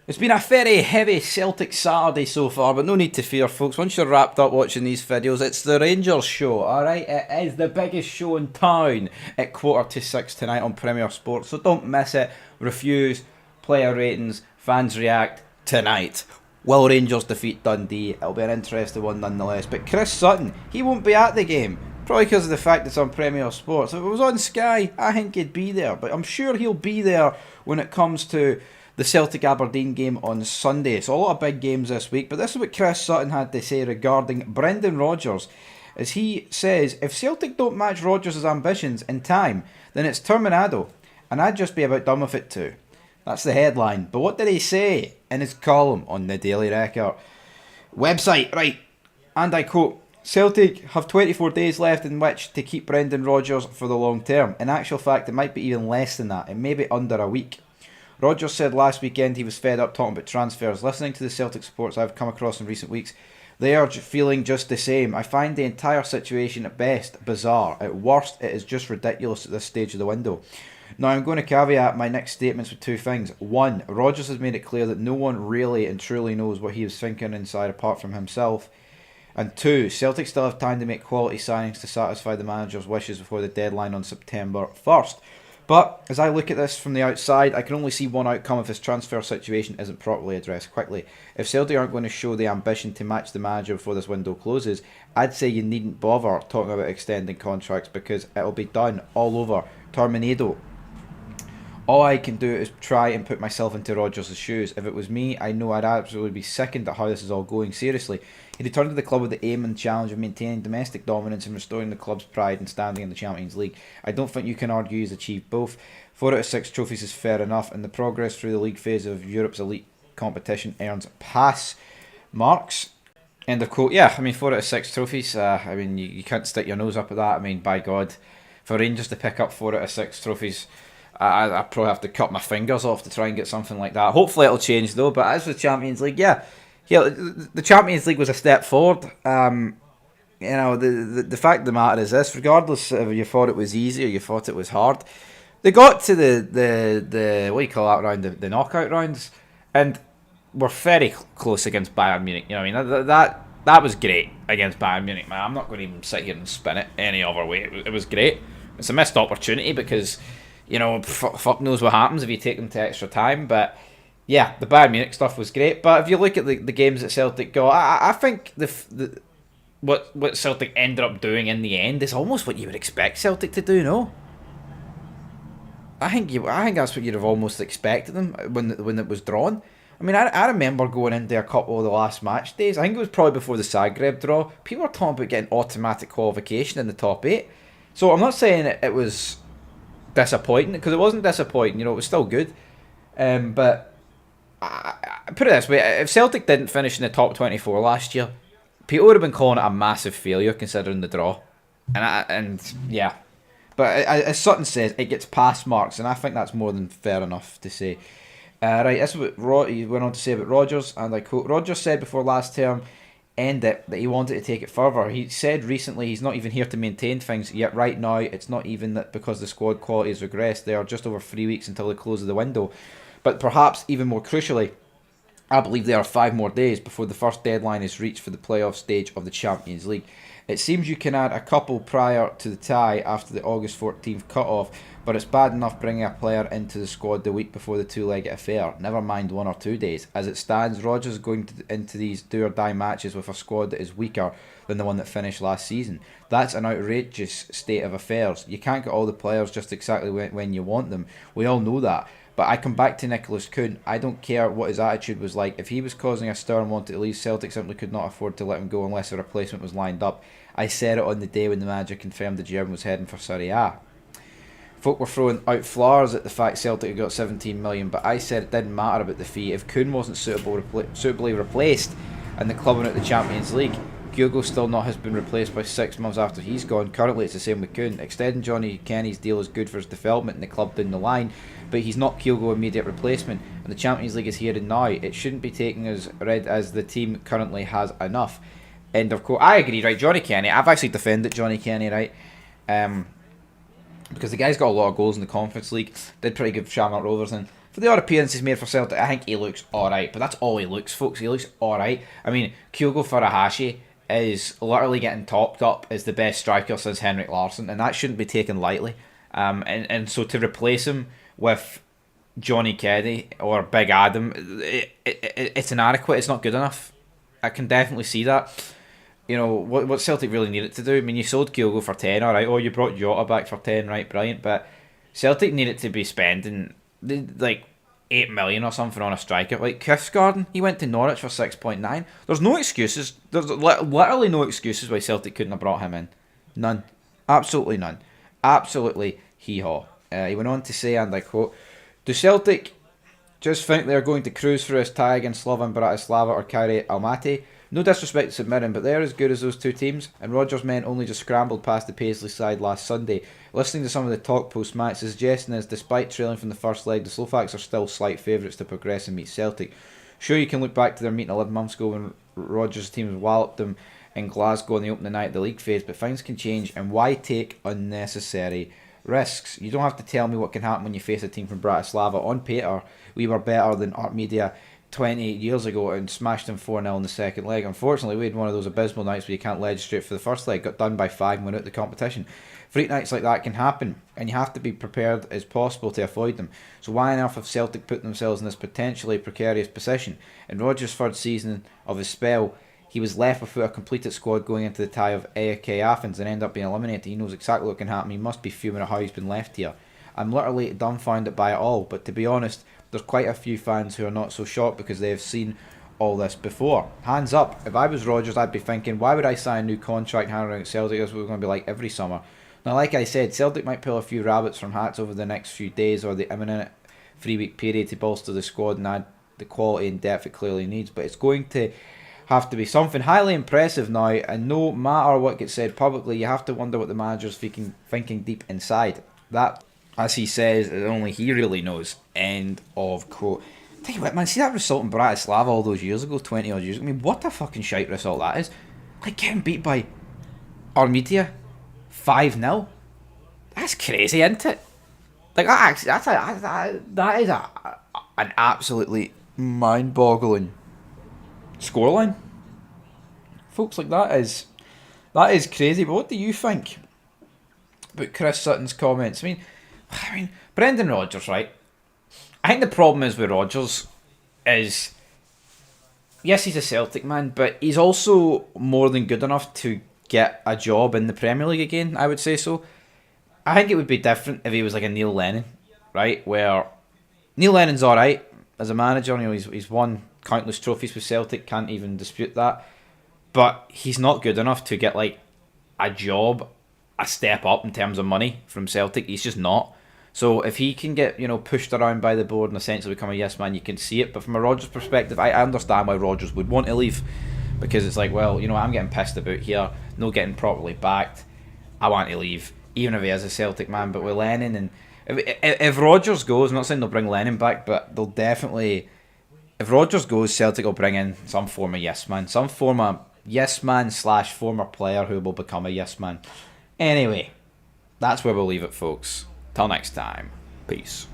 It's been a very heavy Celtic Saturday so far, but no need to fear, folks. Once you're wrapped up watching these videos, it's the Rangers show, alright? It is the biggest show in town at 5:45 tonight on Premier Sports, so don't miss it. Refuse, player ratings, fans react tonight. Will Rangers defeat Dundee? It'll be an interesting one nonetheless. But Chris Sutton, he won't be at the game. Probably because of the fact it's on Premier Sports. If it was on Sky, I think he'd be there. But I'm sure he'll be there when it comes to the Celtic Aberdeen game on Sunday. So a lot of big games this week, but this is what Chris Sutton had to say regarding Brendan Rodgers. As he says, if Celtic don't match Rodgers' ambitions in time, then it's Terminado, and I'd just be about done with it too. That's the headline. But what did he say in his column on the Daily Record? Website, right, and I quote, Celtic have 24 days left in which to keep Brendan Rodgers for the long term. In actual fact, it might be even less than that. It may be under a week. Rodgers said last weekend he was fed up talking about transfers. Listening to the Celtic supporters I've come across in recent weeks, they are feeling just the same. I find the entire situation at best bizarre. At worst, it is just ridiculous at this stage of the window. Now, I'm going to caveat my next statements with two things. One, Rodgers has made it clear that no one really and truly knows what he was thinking inside apart from himself. And two, Celtic still have time to make quality signings to satisfy the manager's wishes before the deadline on September 1st. But as I look at this from the outside, I can only see one outcome if this transfer situation isn't properly addressed quickly. If Celtic aren't going to show the ambition to match the manager before this window closes, I'd say you needn't bother talking about extending contracts because it'll be done all over. Terminado. All I can do is try and put myself into Rodgers' shoes. If it was me, I know I'd absolutely be sickened at how this is all going. Seriously, he returned to the club with the aim and challenge of maintaining domestic dominance and restoring the club's pride and standing in the Champions League. I don't think you can argue he's achieved both. 4 out of 6 trophies is fair enough, and the progress through the league phase of Europe's elite competition earns pass marks. End of quote. Yeah, I mean, 4 out of 6 trophies. I mean, you can't stick your nose up at that. I mean, by God, for Rangers to pick up 4 out of 6 trophies, I probably have to cut my fingers off to try and get something like that. Hopefully it'll change though. But as for the Champions League, yeah, the Champions League was a step forward. The fact of the matter is this: regardless if you thought it was easy or you thought it was hard, they got to the what do you call that round, the knockout rounds, and were very close against Bayern Munich. You know what I mean? That was great against Bayern Munich, man. I'm not going to even sit here and spin it any other way. It was great. It's a missed opportunity because, you know, fuck knows what happens if you take them to extra time. But yeah, the Bayern Munich stuff was great. But if you look at the games that Celtic got, I think what Celtic ended up doing in the end is almost what you would expect Celtic to do. No, I think that's what you'd have almost expected them when it was drawn. I mean, I remember going into a couple of the last match days. I think it was probably before the Zagreb draw. People were talking about getting automatic qualification in the top 8. So I'm not saying it was disappointing, because it wasn't disappointing. You know, it was still good. But I put it this way: if Celtic didn't finish in the top 24 last year, people would have been calling it a massive failure considering the draw. And yeah, but as Sutton says, it gets pass marks, and I think that's more than fair enough to say. Right, this is what he went on to say about Rodgers, and I quote: Rodgers said before last term ended that he wanted to take it further. He said recently he's not even here to maintain things, yet right now it's not even that because the squad quality has regressed. There are just over 3 weeks until the close of the window. But perhaps even more crucially, I believe there are 5 more days before the first deadline is reached for the playoff stage of the Champions League. It seems you can add a couple prior to the tie after the August 14th cut-off, but it's bad enough bringing a player into the squad the week before the two-legged affair, never mind 1 or 2 days. As it stands, Rodgers is going into these do-or-die matches with a squad that is weaker than the one that finished last season. That's an outrageous state of affairs. You can't get all the players just exactly when you want them. We all know that. But I come back to Nicholas Kuhn. I don't care what his attitude was like. If he was causing a stir and wanted to leave, Celtic simply could not afford to let him go unless a replacement was lined up. I said it on the day when the manager confirmed the German was heading for Serie A. Folk were throwing out flowers at the fact Celtic had got 17 million, but I said it didn't matter about the fee. If Kuhn wasn't suitably replaced and the club went out the Champions League, Kyogo still not has been replaced by 6 months after he's gone. Currently it's the same with Kuhn. Extending Johnny Kenny's deal is good for his development in the club down the line, but he's not Kyogo immediate replacement, and the Champions League is here and now. It shouldn't be taken as read as the team currently has enough. End of quote. I agree, right? Johnny Kenny, I've actually defended Johnny Kenny, right? Because the guy's got a lot of goals in the Conference League, did pretty good for Shamrock Rovers, and For the odd appearance he's made for Celtic, I think he looks alright. But that's all he looks, folks. He looks alright. I mean, Kyogo Furuhashi is literally getting topped up as the best striker since Henrik Larsson, and that shouldn't be taken lightly. And so to replace him with Johnny Keddy or Big Adam, it's inadequate. It's not good enough. I can definitely see that. You know, what Celtic really needed to do, I mean, you sold Kyogo for 10, alright, oh, you brought Jota back for 10, right, brilliant, but Celtic needed to be spending, like, 8 million or something on a striker. Like, Kiffsgarden, he went to Norwich for 6.9. There's no excuses. There's literally no excuses why Celtic couldn't have brought him in. None. Absolutely none. Absolutely hee-haw. He went on to say, and I quote, "Do Celtic just think they're going to cruise through his tie against Slovan Bratislava or Kairi Almaty? No disrespect to St Mirren, but they're as good as those two teams, and Rodgers' men only just scrambled past the Paisley side last Sunday. Listening to some of the talk post-match, the suggestion is, despite trailing from the first leg, the Slovaks are still slight favourites to progress and meet Celtic. Sure, you can look back to their meeting 11 months ago when Rodgers' team walloped them in Glasgow on the opening night of the league phase, but things can change, and why take unnecessary risks? You don't have to tell me what can happen when you face a team from Bratislava. On paper, we were better than Art Media 28 years ago and smashed them 4-0 in the second leg. Unfortunately, we had one of those abysmal nights where you can't legislate for the first leg, got done by 5 minutes of the competition. Freak nights like that can happen, and you have to be prepared as possible to avoid them. So why on earth have Celtic put themselves in this potentially precarious position? In Rodgers' third season of his spell, he was left without a completed squad going into the tie of AEK Athens and ended up being eliminated. He knows exactly what can happen. He must be fuming at how he's been left here. I'm literally dumbfounded by it all, but to be honest, there's quite a few fans who are not so shocked because they have seen all this before. Hands up, if I was Rodgers, I'd be thinking, why would I sign a new contract handling at Celtic? That's what we're going to be like every summer. Now, like I said, Celtic might pull a few rabbits from hats over the next few days or the imminent 3-week period to bolster the squad and add the quality and depth it clearly needs, but it's going to have to be something highly impressive now, and no matter what gets said publicly, you have to wonder what the manager's thinking deep inside. That, as he says, only he really knows. End of quote. Tell you what, man, see that result in Bratislava all those years ago, 20 odd years ago? I mean, what a fucking shite result that is. Like getting beat by Armedia 5-0. That's crazy, isn't it? Like that is an absolutely mind-boggling scoreline. Folks, like that is crazy. But what do you think about Chris Sutton's comments? I mean, Brendan Rodgers, right? I think the problem is with Rodgers is, yes, he's a Celtic man, but he's also more than good enough to get a job in the Premier League again, I would say so. I think it would be different if he was like a Neil Lennon, right? Where Neil Lennon's alright as a manager, you know, he's won countless trophies with Celtic, can't even dispute that. But he's not good enough to get like a job, a step up in terms of money from Celtic. He's just not. So if he can get, you know, pushed around by the board and essentially become a yes man, you can see it. But from a Rodgers perspective, I understand why Rodgers would want to leave, because it's like, well, you know, I'm getting pissed about here, no getting properly backed. I want to leave, even if he is a Celtic man. But with Lennon, and if Rodgers goes, I'm not saying they'll bring Lennon back, but they'll definitely, if Rodgers goes, Celtic will bring in some form of yes man, some form of yes man / former player who will become a yes man. Anyway, that's where we'll leave it, folks. Till next time, peace.